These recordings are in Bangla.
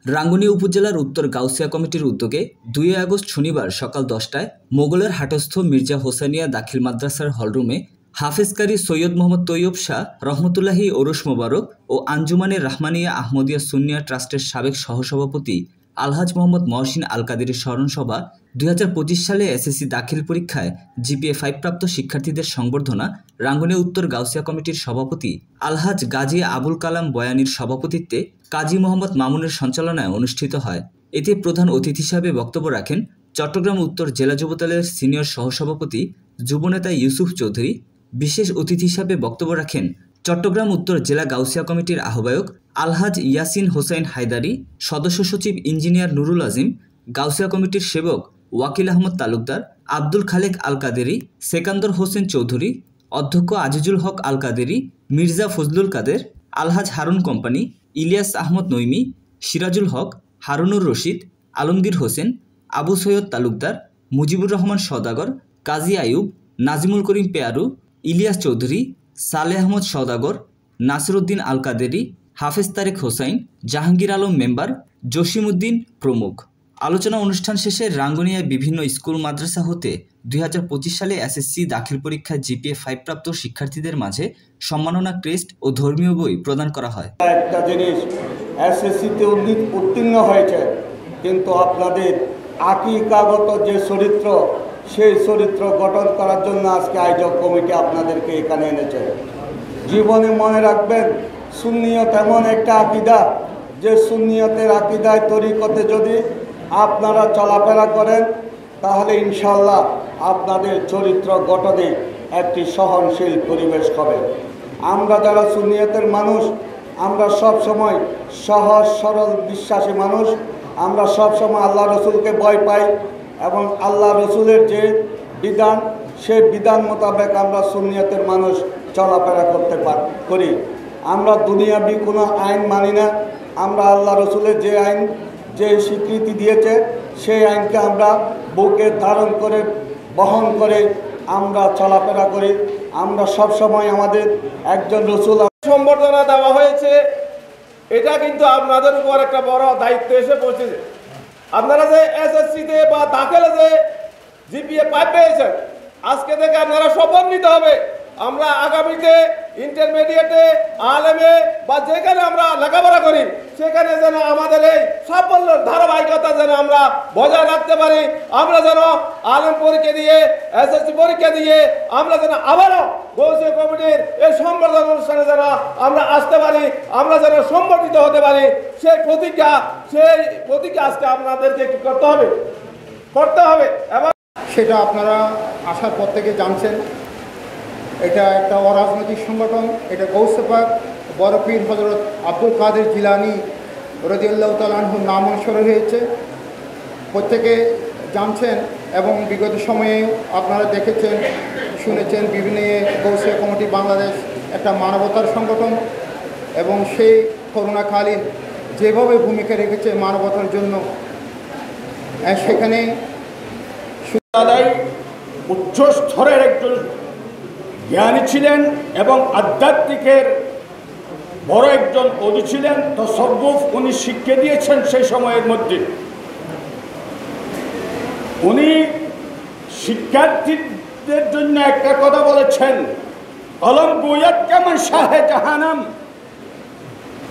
রাঙ্গুনিয়া উপজেলার উত্তর গাউসিয়া কমিটির উদ্যোগে ২ আগস্ট শনিবার সকাল ১০টায় মোগলের হাটস্থ মির্জা হোসেনিয়া দাখিল মাদ্রাসার হলরুমে হাফেজকারী সৈয়দ মোহাম্মদ তৈয়ব শাহ রহমতুল্লাহি ওরস মোবারক ও আঞ্জুমানে রাহমানিয়া আহমদিয়া সুন্নিয়া ট্রাস্টের সাবেক সহসভাপতি আলহাজ মোহাম্মদ মহসিন আল কাদেরের স্মরণসভা ২০২৫ সালে এসএসসি দাখিল পরীক্ষায় জিপিএ ৫ প্রাপ্ত শিক্ষার্থীদের সংবর্ধনা রাঙ্গুনিয়া উত্তর গাউসিয়া কমিটির সভাপতি আলহাজ গাজী আবুল কালাম বয়ানীর সভাপতিত্বে কাজী মোহাম্মদ মামুনের সঞ্চালনায় অনুষ্ঠিত হয়। এতে প্রধান অতিথি হিসাবে বক্তব্য রাখেন চট্টগ্রাম উত্তর জেলা যুবদলের সিনিয়র সহসভাপতি যুবনেতা ইউসুফ চৌধুরী। বিশেষ অতিথি হিসাবে বক্তব্য রাখেন চট্টগ্রাম উত্তর জেলা গাউসিয়া কমিটির আহ্বায়ক আলহাজ ইয়াসিন হোসেন হায়দারি, সদস্য সচিব ইঞ্জিনিয়ার নুরুল আজিম, গাউসিয়া কমিটির সেবক ওয়াকিল আহমদ তালুকদার, আব্দুল খালেক আল কাদেরি, সেকান্দর হোসেন চৌধুরী, অধ্যক্ষ আজিজুল হক আল কাদেরি, মির্জা ফজলুল কাদের, আলহাজ হারুন কোম্পানি, ইলিয়াস আহমদ নৈমি, সিরাজুল হক, হারুনুর রশিদ, আলমগীর হোসেন, আবু সৈয়দ তালুকদার, মুজিবুর রহমান সওদাগর, কাজী আইয়ুব, নাজিমুল করিম পেয়ারু, ইলিয়াস চৌধুরী, সালেহ আহমদ সওদাগর, নাসিরউদ্দিন আল কাদেরি, হাফেজ তারেক হোসাইন, জাহাঙ্গীর আলম মেম্বার, জসিমউদ্দিন প্রমুখ। আলোচনা অনুষ্ঠান শেষে রাঙ্গুনিয়ায় বিভিন্ন স্কুল মাদ্রাসা হতে ২০২৫ সালে এসএসসি দাখিল পরীক্ষায় জিপিএ ৫ প্রাপ্ত শিক্ষার্থীদের মাঝে সম্মাননা ক্রেস্ট ও ধর্মীয় বই প্রদান করা হয়। একটা জিনিস, এসএসসিতে উত্তীর্ণ হয়েছে, কিন্তু আপনাদের আকিকাগত যে চরিত্র, সেই চরিত্র গঠন করার জন্য আজকে আয়োজক কমিটি আপনাদেরকে এখানে এনেছে। জীবনে মনে রাখবেন, সুন্নিয়ত এমন একটা আকিদা, যে সুন্নিয়তের আকিদায় তরিকতে যদি আপনারা চলাফেরা করেন, তাহলে ইনশাল্লাহ আপনাদের চরিত্র গঠনে একটি সহনশীল পরিবেশ হবে। আমরা যারা সুন্নিয়তের মানুষ, আমরা সব সময় সহজ সরল বিশ্বাসী মানুষ। আমরা সব সময় আল্লাহ রসুলকে ভয় পাই এবং আল্লাহ রসুলের যে বিধান, সেই বিধান মোতাবেক আমরা সুন্নিয়তের মানুষ চলাফেরা করি। আমরা দুনিয়াবি কোনো আইন মানি না। আমরা আল্লাহ রসুলের যে আইন, যে স্বীকৃতি দিয়েছে, সেই আইনকে আমরা বুকে ধারণ করে বহন করে আমরা চলাফেরা করি। আমরা সব সময় আমাদের একজন রসুল সম্বর্ধনা দেওয়া হয়েছে, এটা কিন্তু আপনাদের উপর একটা বড় দায়িত্ব এসে পৌঁছেছে। আপনারা যে এসএসসিতে বা দাখিলে যে জিপিএ ৫ পেয়েছেন, আজকে থেকে আপনারা শপথ নিতে হবে আমরা আগামীতে ইন্টারমিডিয়েটে, আলেমে বা যেখানে আমরা লেখাপড়া করি, সেখানে যেন আমাদের এই সাফল্যের ধারাবাহিকতা যেন আমরা বজায় রাখতে পারি। আমরা যেন আলেম পরীক্ষা দিয়ে, এসএসসি পরীক্ষা দিয়ে আমরা যেন আবারও গাউসিয়া কমিটির এই সম্বর্ধনা অনুষ্ঠানে যেন আমরা আসতে পারি, আমরা যেন সংগঠিত হতে পারি, সেই প্রতিজ্ঞা আজকে আপনাদেরকে কি করতে হবে এবং সেটা আপনারা আসার পর থেকে জানছেন। এটা একটা অরাজনৈতিক সংগঠন। এটা গৌসে পাক বড় পীর হযরত আব্দুল কাদের জিলানী রাদিয়াল্লাহু তাআলা আনহুর নাম অনুসরণ হয়েছে, প্রত্যেকে জানছেন। এবং বিগত সময়ে আপনারা দেখেছেন, শুনেছেন, বিভিন্ন গৌসিয়া কমিটি বাংলাদেশ একটা মানবতার সংগঠন এবং সেই করোনাকালীন যেভাবে ভূমিকা রেখেছে মানবতার জন্য, সেখানে উচ্চ স্তরের একজন জ্ঞানী ছিলেন এবং আধ্যাত্মিকের বড় একজন অলি ছিলেন। তাসাউফ উনি শিক্ষা দিয়েছেন সেই সময়ের মধ্যে। উনি শিক্ষার্থীদের জন্য একটা কথা বলেছেন, কলম গোয়াত কেমন শাহে জাহানম,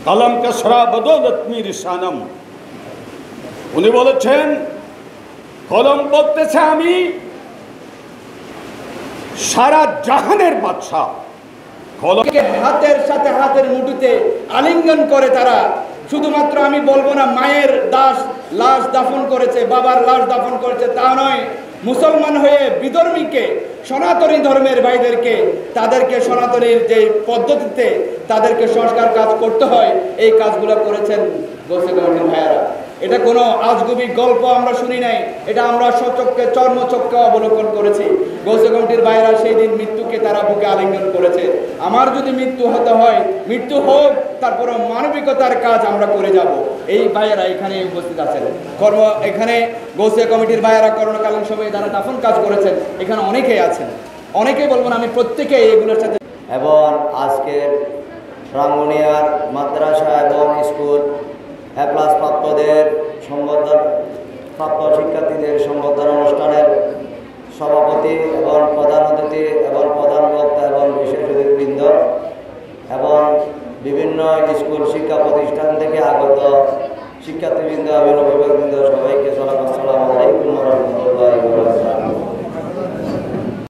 কলম কসরা বদৌলত মীর সানম। উনি বলেছেন, কলম বলতেছে আমি সারা জাহানের বাদশা। কলমকে হাতের সাথে হাতের মুঠোতে আলিঙ্গন করে তারা শুধুমাত্র, আমি বলবো না মায়ের লাশ দাফন করেছে, বাবার লাশ দাফন করেছে, তা নয়, মুসলমান হয়ে বিধর্মীকে, সনাতনী ধর্মের ভাইদেরকে, তাদেরকে সনাতনীর যে পদ্ধতিতে তাদেরকে সংস্কার কাজ করতে হয়, এই কাজগুলো করেছেন গাউসিয়া কমিটির ভাইয়েরা। এটা কোনো আজগুবি গল্প আমরা শুনি নাই, এটা আমরা সচক্ষে চর্মচক্ষে অবলোকন করেছি। গাউসিয়া কমিটির ভাইয়েরা সেই দিন মৃত্যুকে তারা বুকে আলিঙ্গন করেছে। আমার যদি মৃত্যু হতে হয়, মৃত্যু হোক, তারপরে মানবিকতার কাজ আমরা করে যাব। এই ভাইয়েরা এখানে উপস্থিত আছেন। এখানে গাউসিয়া কমিটির ভাইয়েরা করোনাকালীন সময়ে যারা দাফন কাজ করেছেন, এখানে অনেকেই আছেন, অনেকেই বলবো না, আমি প্রত্যেকেই এগুলোর সাথে। এবং আজকের রাঙ্গুনিয়ার মাদ্রাসা এবং স্কুল এ প্লাস প্রাপ্তদের আমাদের সম্বর্ধনা প্রাপ্ত শিক্ষার্থীদের সম্বর্ধনা অনুষ্ঠানের সভাপতি এবং প্রধান অতিথি এবং প্রধান বক্তা এবং বিশেষ অতিথিবৃন্দ এবং বিভিন্ন স্কুল শিক্ষা প্রতিষ্ঠান থেকে আগত শিক্ষার্থীবৃন্দ এবং অভিভাবকবৃন্দ সবাইকে আসসালামু আলাইকুম ওয়া রাহমাতুল্লাহি ওয়া বারাকাতুহু।